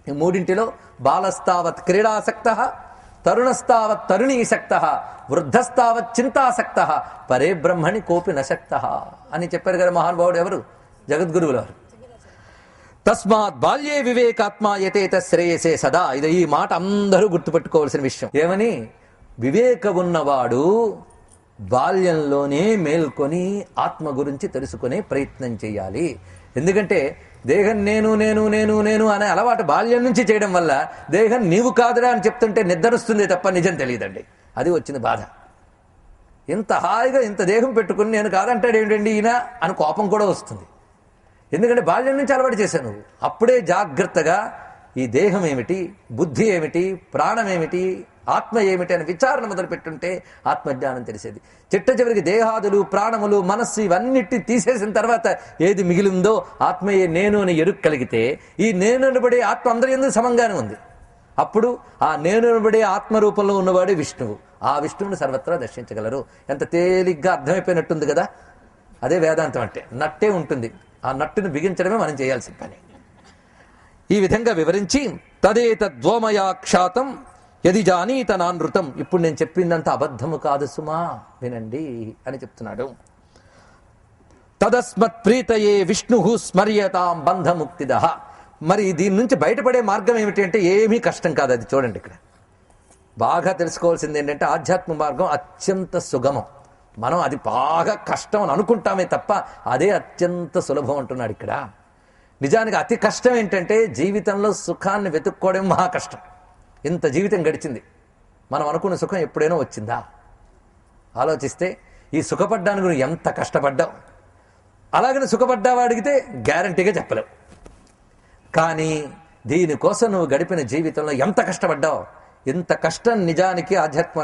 ఈ మూడింటిలో బాలస్తావత్ క్రీడాసక్త, తరుణస్తావత్ తరుణీసక్త, వృద్ధస్తావత్ చింతాసక్త, పరే బ్రహ్మణి కోపి నశక్త అని చెప్పారు కదా మహానుభావుడు. ఎవరు? జగద్గురువులు వారు. తస్మాత్ బాల్యే వివేకాత్మ యతేత శ్రేయసే సదా. ఇది ఈ మాట అందరూ గుర్తుపెట్టుకోవాల్సిన విషయం. ఏమని? వివేకం ఉన్నవాడు బాల్యంలోనే మేల్కొని ఆత్మ గురించి తెలుసుకునే ప్రయత్నం చేయాలి. ఎందుకంటే దేహం నేను నేను నేను నేను అనే అలవాటు బాల్యం నుంచి చేయడం వల్ల దేహం నీవు కాదురా అని చెప్తుంటే నిద్రొస్తుంది తప్ప నిజం తెలియదండి. అది వచ్చింది బాధ. ఇంత హాయిగా ఇంత దేహం పెట్టుకుని నేను కాదంటాడు ఏంటండి ఈయన అని కోపం కూడా వస్తుంది. ఎందుకంటే బాల్యం నుంచి అలవాటు చేశాను. నువ్వు అప్పుడే జాగ్రత్తగా ఈ దేహం ఏమిటి, బుద్ధి ఏమిటి, ప్రాణం ఏమిటి, ఆత్మ ఏమిటి అని విచారణ మొదలు పెట్టుంటే ఆత్మజ్ఞానం తెలిసేది. చిట్ట చివరికి దేహాదులు, ప్రాణములు, మనస్సు ఇవన్నిటి తీసేసిన తర్వాత ఏది మిగిలిందో ఆత్మయే నేను అని ఎరుక కలిగితే ఈ నేను అనబడే ఆత్మ అందరి ఎందుకు సమంగానే ఉంది. అప్పుడు ఆ నేను అనబడే ఆత్మరూపంలో ఉన్నవాడే విష్ణువు. ఆ విష్ణువుని సర్వత్రా దర్శించగలరు. ఎంత తేలిగ్గా అర్థమైపోయినట్టుంది కదా. అదే వేదాంతం అంటే. నట్టే ఉంటుంది. ఆ నట్టును బిగించడమే మనం చేయాల్సిన పని. ఈ విధంగా వివరించి తదేతద్వోమయాక్షాతం యది జానీత నానృతం. ఇప్పుడు నేను చెప్పిందంత అబద్ధము కాదు సుమా, వినండి అని చెప్తున్నాడు. తదస్మత్ ప్రీతయే విష్ణు స్మర్యతాం బంధముక్తిద. మరి దీని నుంచి బయటపడే మార్గం ఏమిటి అంటే ఏమీ కష్టం కాదు. అది చూడండి, ఇక్కడ బాగా తెలుసుకోవాల్సింది ఏంటంటే ఆధ్యాత్మ మార్గం అత్యంత సుగమం. మనం అది బాగా కష్టం అని అనుకుంటామే తప్ప అదే అత్యంత సులభం అంటున్నాడు ఇక్కడ. నిజానికి అతి కష్టం ఏంటంటే జీవితంలో సుఖాన్ని వెతుక్కోవడం మహా కష్టం. ఇంత జీవితం గడిచింది, మనం అనుకున్న సుఖం ఎప్పుడైనా వచ్చిందా? ఆలోచిస్తే ఈ సుఖపడ్డానికి నువ్వు ఎంత కష్టపడ్డావు. అలాగని సుఖపడ్డావా అడిగితే గ్యారంటీగా చెప్పలేవు. కానీ దీనికోసం నువ్వు గడిపిన జీవితంలో ఎంత కష్టపడ్డావు. ఇంత కష్టం నిజానికి ఆధ్యాత్మ